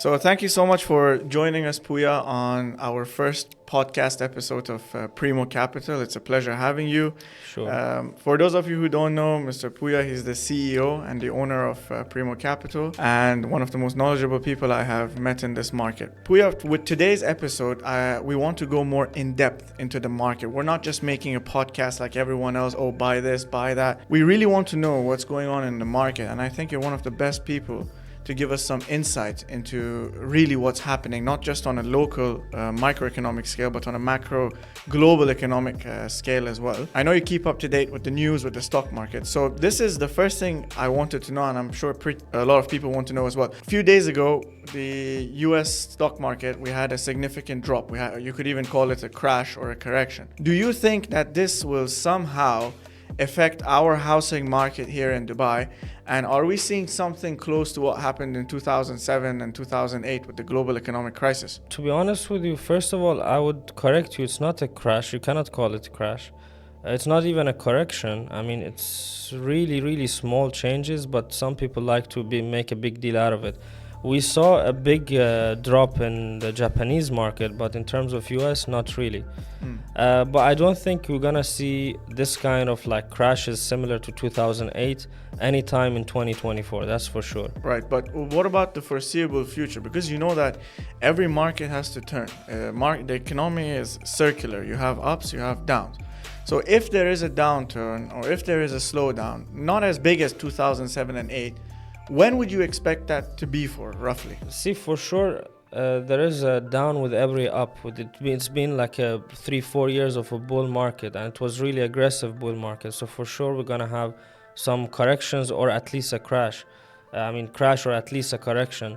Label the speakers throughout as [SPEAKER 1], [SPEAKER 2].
[SPEAKER 1] So thank you so much for joining us, Puya, on our first podcast episode of Primo Capital. It's a pleasure having you.
[SPEAKER 2] Sure.
[SPEAKER 1] For those of you who don't know, Mr. Puya, he's the CEO and the owner of Primo Capital and one of the most knowledgeable people I have met in this market. Puya, with today's episode, we want to go more in depth into the market. We're not just making a podcast like everyone else, oh, buy this, buy that. We really want to know what's going on in the market, and I think you're one of the best people to give us some insight into really what's happening, not just on a local microeconomic scale, but on a macro global economic scale as well. I know you keep up to date with the news, with the stock market. So this is the first thing I wanted to know, and I'm sure a lot of people want to know as well. A few days ago, the US stock market, we had a significant drop. You could even call it a crash or a correction. Do you think that this will somehow affect our housing market here in Dubai? And are we seeing something close to what happened in 2007 and 2008 with the global economic crisis?
[SPEAKER 2] To be honest with you, first of all, I would correct you. It's not a crash. You cannot call it a crash. It's not even a correction. I mean, it's really, really small changes, but some people like to make a big deal out of it. We saw a big drop in the Japanese market, but in terms of US, not really. But I don't think we're gonna see this kind of like crashes similar to 2008 anytime in 2024. That's for sure.
[SPEAKER 1] Right, but what about the foreseeable future? Because you know that every market has to turn. The economy is circular. You have ups, you have downs. So if there is a downturn or if there is a slowdown, not as big as 2007 and 8, when would you expect that to be for, roughly?
[SPEAKER 2] See, for sure, there is a down with every up. It's been like 3-4 years of a bull market, and it was really aggressive bull market. So for sure, we're gonna have some corrections or at least a crash. Crash or at least a correction.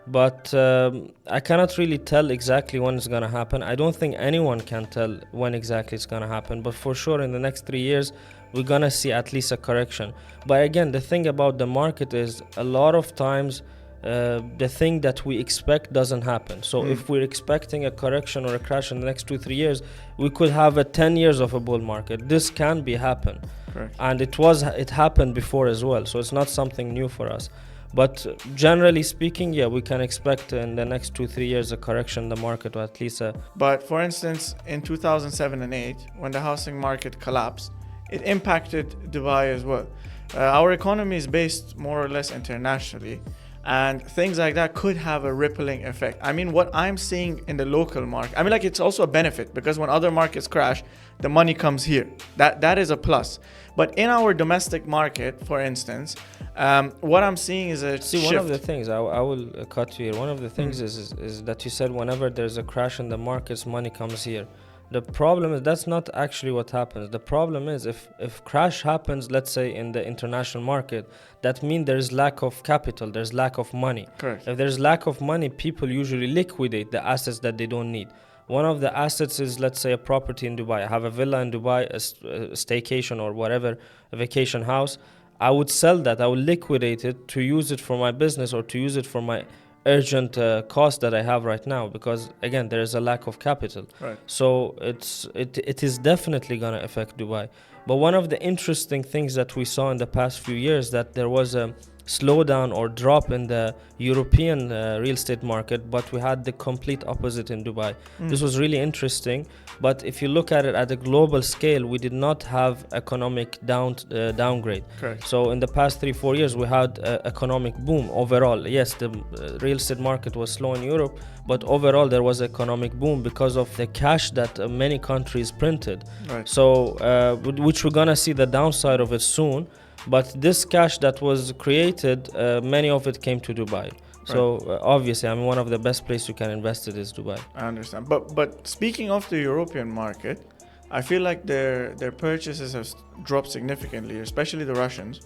[SPEAKER 2] But I cannot really tell exactly when it's gonna happen. I don't think anyone can tell when exactly it's gonna happen. But for sure, in the next 3 years, we're gonna see at least a correction. But again, the thing about the market is a lot of times the thing that we expect doesn't happen. So if we're expecting a correction or a crash in the next 2-3 years, we could have 10 years of a bull market. This can be happen.
[SPEAKER 1] Correct.
[SPEAKER 2] And it happened before as well. So it's not something new for us. But generally speaking, yeah, we can expect in the next 2-3 years a correction in the market, or at least a...
[SPEAKER 1] But for instance, in 2007 and 8, when the housing market collapsed, it impacted Dubai as well. Our economy is based more or less internationally, and things like that could have a rippling effect. I mean, what I'm seeing in the local market, it's also a benefit, because when other markets crash, the money comes here. That is a plus. But in our domestic market, for instance, what I'm seeing is a shift.
[SPEAKER 2] One of the things, I will cut you here. One of the things is that you said whenever there's a crash in the markets, money comes here. The problem is that's not actually what happens. The problem is if crash happens, let's say in the international market, that means there's lack of capital, there's lack of money.
[SPEAKER 1] Correct.
[SPEAKER 2] If there's lack of money, people usually liquidate the assets that they don't need. One of the assets is, let's say, a property in Dubai. I have a villa in Dubai, a staycation or whatever, a vacation house. I would sell that. I would liquidate it to use it for my business or to use it for my urgent cost that I have right now, because again there is a lack of capital.
[SPEAKER 1] Right.
[SPEAKER 2] So it is definitely going to affect Dubai. But one of the interesting things that we saw in the past few years, that there was a slowdown or drop in the European real estate market, but we had the complete opposite in Dubai. This was really interesting. But if you look at it at a global scale, we did not have economic downgrade.
[SPEAKER 1] Correct.
[SPEAKER 2] So in the past 3-4 years, we had economic boom overall. Yes, the real estate market was slow in Europe, but overall there was economic boom because of the cash that many countries printed.
[SPEAKER 1] Right.
[SPEAKER 2] So which we're gonna see the downside of it soon. But this cash that was created, many of it came to Dubai. So obviously, one of the best places you can invest it is Dubai.
[SPEAKER 1] I understand. But speaking of the European market, I feel like their purchases have dropped significantly, especially the Russians,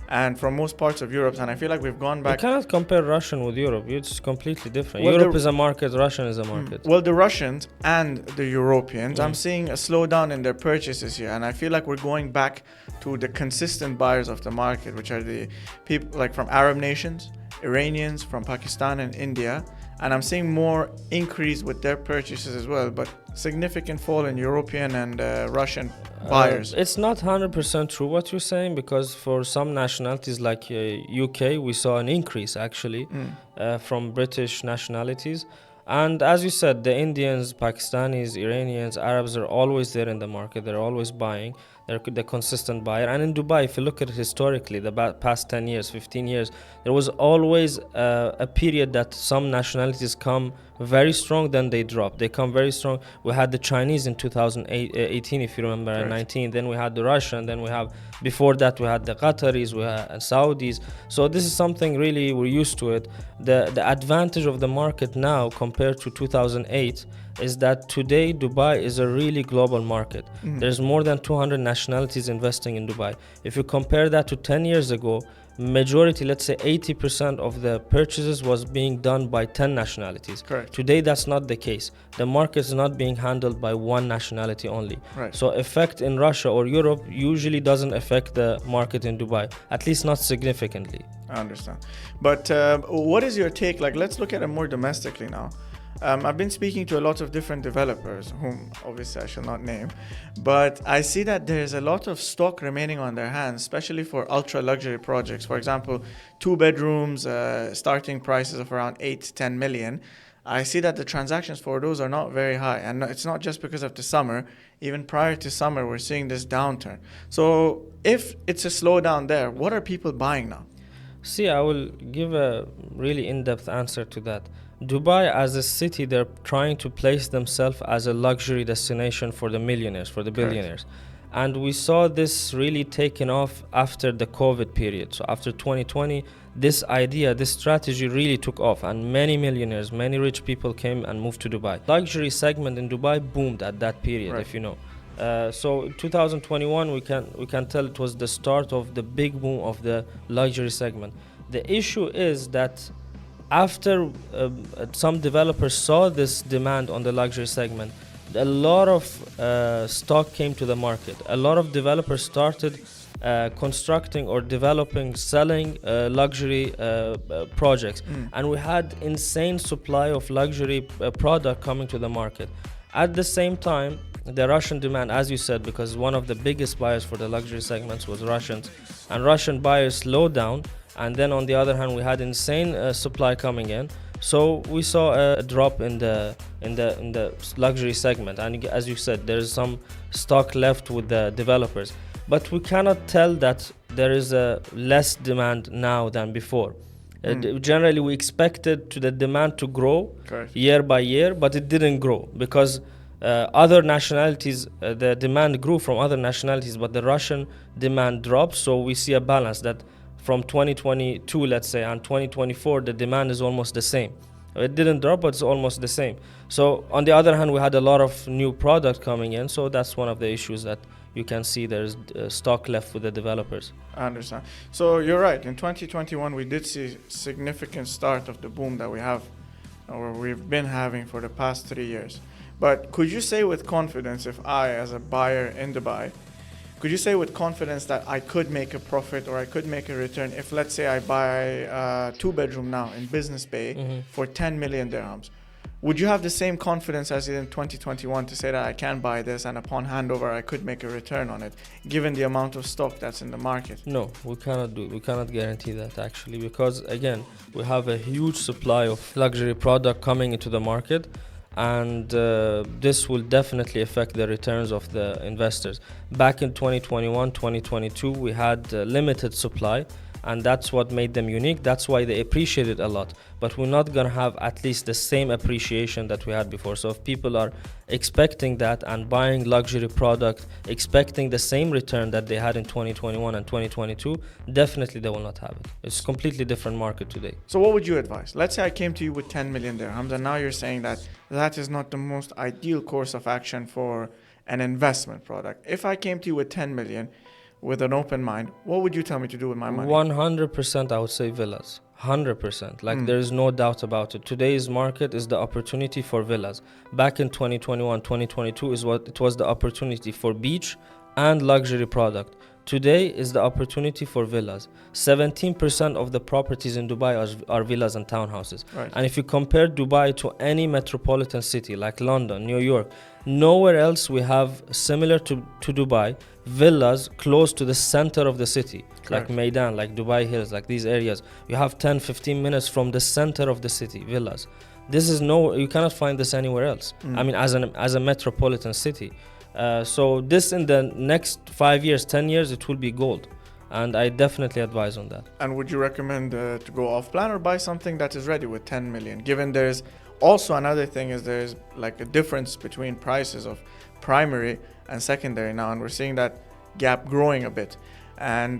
[SPEAKER 1] and from most parts of Europe. And I feel like we've gone back.
[SPEAKER 2] You cannot compare Russian with Europe. It's completely different.
[SPEAKER 1] Well,
[SPEAKER 2] Europe is a market, Russian is a market.
[SPEAKER 1] Well, the Russians and the Europeans, I'm seeing a slowdown in their purchases here. And I feel like we're going back to the consistent buyers of the market, which are the people like from Arab nations, Iranians, from Pakistan and India. And I'm seeing more increase with their purchases as well. But significant fall in European and Russian buyers.
[SPEAKER 2] It's not 100% true what you're saying, because for some nationalities like UK, we saw an increase actually from British nationalities. And as you said, the Indians, Pakistanis, Iranians, Arabs are always there in the market. They're always buying. They're the consistent buyer. And in Dubai, if you look at it historically, the past 10 years, 15 years, there was always a period that some nationalities come very strong, then they drop. They come very strong. We had the Chinese in 2018, if you remember, and 19. Then we had the Russian. Then we have, before that, we had the Qataris, we had Saudis. So this is something really we're used to it. The advantage of the market now compared to 2008 is that today Dubai is a really global market. There's more than 200 nationalities investing in Dubai. If you compare that to 10 years ago, majority, let's say 80% of the purchases was being done by 10 nationalities.
[SPEAKER 1] Correct.
[SPEAKER 2] Today that's not the case. The market is not being handled by one nationality only.
[SPEAKER 1] Right.
[SPEAKER 2] So effect in Russia or Europe usually doesn't affect the market in Dubai, at least not significantly.
[SPEAKER 1] I understand. But what is your take? Like, let's look at it more domestically now. I've been speaking to a lot of different developers, whom obviously I shall not name, but I see that there's a lot of stock remaining on their hands, especially for ultra luxury projects. For example, 2 bedrooms, starting prices of around 8 to 10 million. I see that the transactions for those are not very high, and it's not just because of the summer. Even prior to summer, we're seeing this downturn. So if it's a slowdown there, what are people buying now?
[SPEAKER 2] See, I will give a really in-depth answer to that. Dubai as a city, they're trying to place themselves as a luxury destination for the millionaires, for the billionaires. Correct. And we saw this really taking off after the COVID period. So after 2020, this idea, this strategy really took off, and many millionaires, many rich people came and moved to Dubai. Luxury segment in Dubai boomed at that period, right. If you know. So 2021, we can tell it was the start of the big boom of the luxury segment. The issue is that after some developers saw this demand on the luxury segment, a lot of stock came to the market. A lot of developers started constructing or developing, selling luxury projects. And we had insane supply of luxury product coming to the market. At the same time, the Russian demand, as you said, because one of the biggest buyers for the luxury segments was Russians, and Russian buyers slowed down. And then on the other hand, we had insane supply coming in. So we saw a drop in the luxury segment. And as you said, there's some stock left with the developers. But we cannot tell that there is a less demand now than before. Generally, we expected the demand to grow year by year, but it didn't grow because other nationalities, the demand grew from other nationalities, but the Russian demand dropped. So we see a balance that from 2022, let's say, and 2024, the demand is almost the same. It didn't drop, but it's almost the same. So on the other hand, we had a lot of new product coming in. So that's one of the issues that you can see there's stock left with the developers.
[SPEAKER 1] I understand. So you're right. In 2021, we did see significant start of the boom that we have, or we've been having for the past 3 years. But could you say with confidence, if I, as a buyer in Dubai, could you say with confidence that I could make a profit or I could make a return if, let's say, I buy a 2-bedroom now in Business Bay for 10 million dirhams? Would you have the same confidence as in 2021 to say that I can buy this and upon handover I could make a return on it, given the amount of stock that's in the market?
[SPEAKER 2] No, we cannot guarantee that actually, because again, we have a huge supply of luxury product coming into the market. And this will definitely affect the returns of the investors. Back in 2021, 2022, we had limited supply, and that's what made them unique. That's why they appreciated a lot. But we're not going to have at least the same appreciation that we had before. So if people are expecting that and buying luxury product, expecting the same return that they had in 2021 and 2022, definitely they will not have it. It's a completely different market today.
[SPEAKER 1] So what would you advise? Let's say I came to you with 10 million dirhams, and now you're saying that that is not the most ideal course of action for an investment product. If I came to you with 10 million, with an open mind, what would you tell me to do with my money?
[SPEAKER 2] 100% I would say villas. 100%. Like there is no doubt about it. Today's market is the opportunity for villas. Back in 2021, 2022 it was the opportunity for beach and luxury product. today is the opportunity for villas. 17% of the properties in Dubai are villas and townhouses.
[SPEAKER 1] Right.
[SPEAKER 2] And if you compare Dubai to any metropolitan city like London, New York, nowhere else we have similar to Dubai villas close to the center of the city.
[SPEAKER 1] Correct.
[SPEAKER 2] Like Maidan, like Dubai Hills, like these areas. You have 10-15 minutes from the center of the city, villas. This is you cannot find this anywhere else. I mean, as a metropolitan city. So this in the next 5 years, 10 years, it will be gold. And I definitely advise on that.
[SPEAKER 1] And would you recommend to go off plan or buy something that is ready with 10 million? Given there's also another thing is there's like a difference between prices of primary and secondary now, and we're seeing that gap growing a bit. And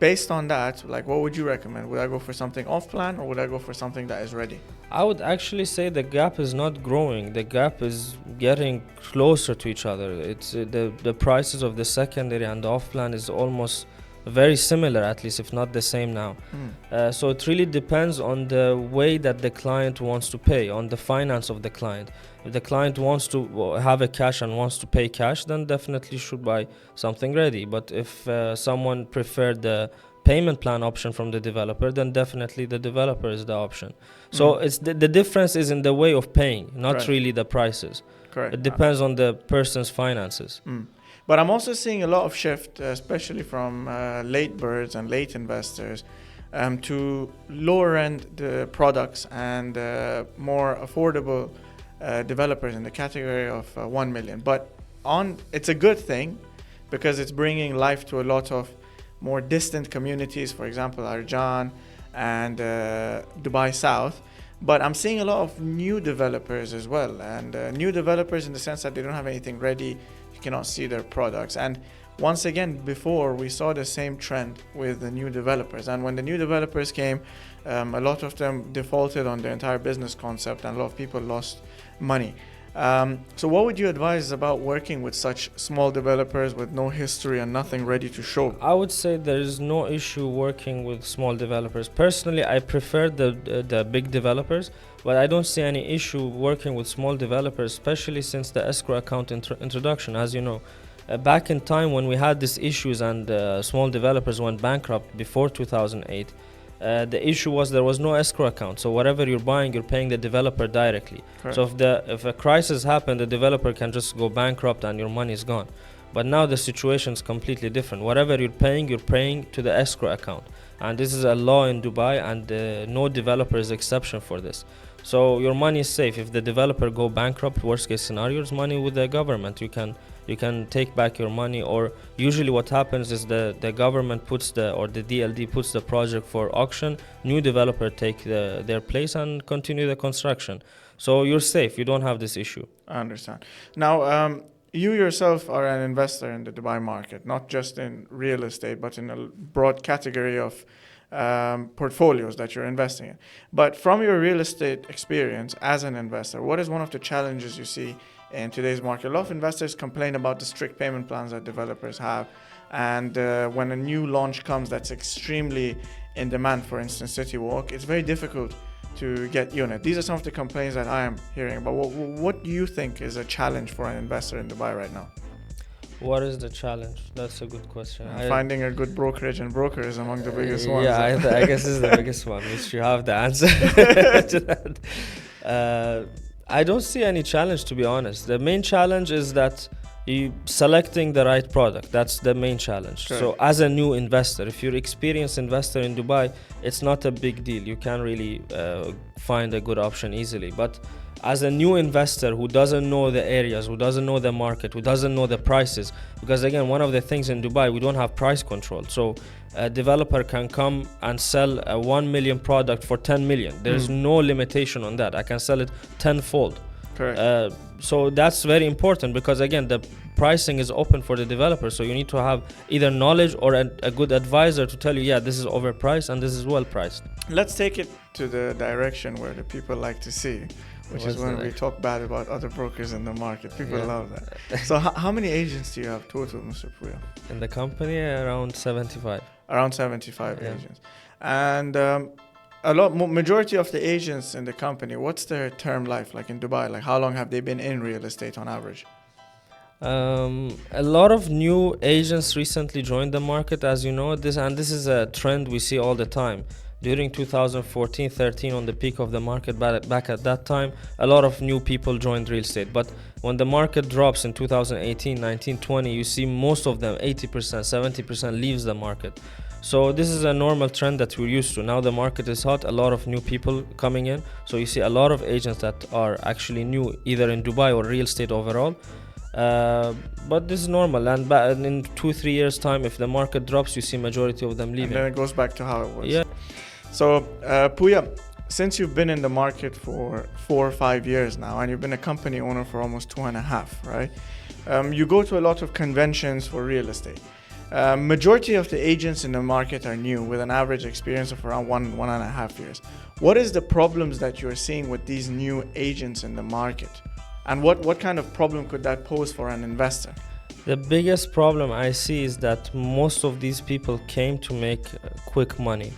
[SPEAKER 1] based on that, like, what would you recommend? Would I go for something off plan or would I go for something that is ready?
[SPEAKER 2] I would actually say the gap is not growing. The gap is getting closer to each other. It's the prices of the secondary and the off plan is almost very similar, at least if not the same now. So it really depends on the way that the client wants to pay, on the finance of the client. If the client wants to have a cash and wants to pay cash, then definitely should buy something ready. But if someone preferred the payment plan option from the developer, then definitely the developer is the option. So it's the difference is in the way of paying, not
[SPEAKER 1] Right.
[SPEAKER 2] really the prices.
[SPEAKER 1] Correct.
[SPEAKER 2] It depends on the person's finances.
[SPEAKER 1] But I'm also seeing a lot of shift, especially from late birds and late investors, to lower end the products and more affordable developers in the category of 1 million. But it's a good thing because it's bringing life to a lot of more distant communities, for example, Arjan and Dubai South. But I'm seeing a lot of new developers as well, and new developers in the sense that they don't have anything ready. You cannot see their products. And once again, before we saw the same trend with the new developers, and when the new developers came, a lot of them defaulted on their entire business concept and a lot of people lost money. So what would you advise about working with such small developers with no history and nothing ready to show?
[SPEAKER 2] I would say there is no issue working with small developers. Personally, I prefer the big developers, but I don't see any issue working with small developers, especially since the escrow account introduction. As you know, back in time when we had these issues and small developers went bankrupt before 2008, the issue was there was no escrow account. So whatever you're buying, you're paying the developer directly.
[SPEAKER 1] Correct.
[SPEAKER 2] So if a crisis happened, the developer can just go bankrupt and your money is gone. But now the situation is completely different. Whatever you're paying to the escrow account. And this is a law in Dubai, and no developer is exception for this. So your money is safe. If the developer go bankrupt, worst case scenario, it's money with the government. You can take back your money, or usually what happens is the government or the DLD puts the project for auction, new developer take their place and continue the construction. So you're safe, you don't have this issue.
[SPEAKER 1] I understand. Now, you yourself are an investor in the Dubai market, not just in real estate, but in a broad category of portfolios that you're investing in. But from your real estate experience as an investor, what is one of the challenges you see in today's market? A lot of investors complain about the strict payment plans that developers have, and when a new launch comes that's extremely in demand, for instance City Walk, it's very difficult to get unit. These are some of the complaints that I am hearing. But what do you think is a challenge for an investor in Dubai right now?
[SPEAKER 2] What is the challenge? That's a good question.
[SPEAKER 1] Finding a good brokerage and broker is among the biggest ones.
[SPEAKER 2] Yeah, I guess this is the biggest one, which you have the answer to that. I don't see any challenge, to be honest. The main challenge is that you selecting the right product. That's the main challenge.
[SPEAKER 1] Correct.
[SPEAKER 2] So as a new investor, if you're experienced investor in Dubai, it's not a big deal. You can really find a good option easily. But as a new investor who doesn't know the areas, who doesn't know the market, who doesn't know the prices, because again, one of the things in Dubai, we don't have price control. So a developer can come and sell a 1 million product for 10 million. There's no limitation on that. I can sell it tenfold.
[SPEAKER 1] Correct.
[SPEAKER 2] So that's very important, because again, the pricing is open for the developer. So you need to have either knowledge or a good advisor to tell you, yeah, this is overpriced and this is well priced.
[SPEAKER 1] Let's take it to the direction where the people like to see, which is when we talk bad about other brokers in the market. People love that. So how many agents do you have total, Mr. Puya?
[SPEAKER 2] In the company, around 75.
[SPEAKER 1] Around 75 agents. And majority of the agents in the company, what's their term life like in Dubai? Like how long have they been in real estate on average?
[SPEAKER 2] A lot of new agents recently joined the market, as you know. This is a trend we see all the time. During 2014-13, on the peak of the market, back at that time, a lot of new people joined real estate. But when the market drops in 2018, 19, 20, you see most of them, 80%, 70% leaves the market. So this is a normal trend that we're used to. Now the market is hot, a lot of new people coming in. So you see a lot of agents that are actually new, either in Dubai or real estate overall. But this is normal, and in 2-3 years time, if the market drops, you see majority of them leaving.
[SPEAKER 1] And then it goes back to how it was.
[SPEAKER 2] Yeah.
[SPEAKER 1] So Puya, since you've been in the market for 4 or 5 years now, and you've been a company owner for almost 2.5, right? You go to a lot of conventions for real estate. Majority of the agents in the market are new, with an average experience of around 1.5 years. What is the problems that you're seeing with these new agents in the market? And what kind of problem could that pose for an investor?
[SPEAKER 2] The biggest problem I see is that most of these people came to make quick money,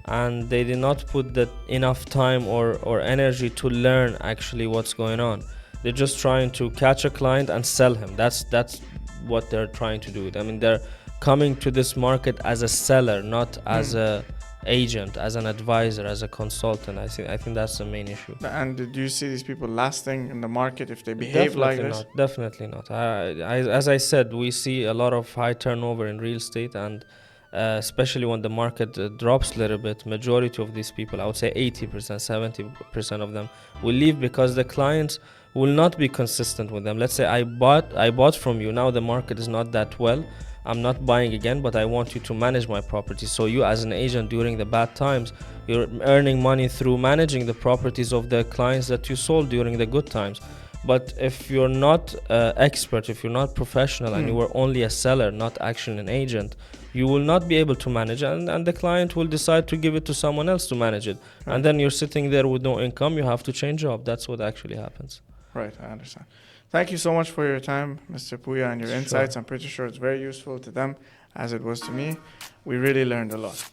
[SPEAKER 2] and they did not put enough time or energy to learn actually what's going on. They're just trying to catch a client and sell him. That's what they're trying to do. I mean, they're coming to this market as a seller, not as a agent, as an advisor, as a consultant. I think that's the main issue.
[SPEAKER 1] And do you see these people lasting in the market if they behave like this?
[SPEAKER 2] Definitely not. As I said, we see a lot of high turnover in real estate, and especially when the market drops a little bit, majority of these people, I would say 80%, 70% of them will leave because the clients will not be consistent with them. Let's say I bought from you, now the market is not that well, I'm not buying again, but I want you to manage my property. So you, as an agent, during the bad times, you're earning money through managing the properties of the clients that you sold during the good times. But if you're not expert, if you're not professional, and you were only a seller, not actually an agent, you will not be able to manage, and the client will decide to give it to someone else to manage it. Right. And then you're sitting there with no income, you have to change job. That's what actually happens.
[SPEAKER 1] Right, I understand. Thank you so much for your time, Mr. Puya, and your insights. I'm pretty sure it's very useful to them, as it was to me. We really learned a lot.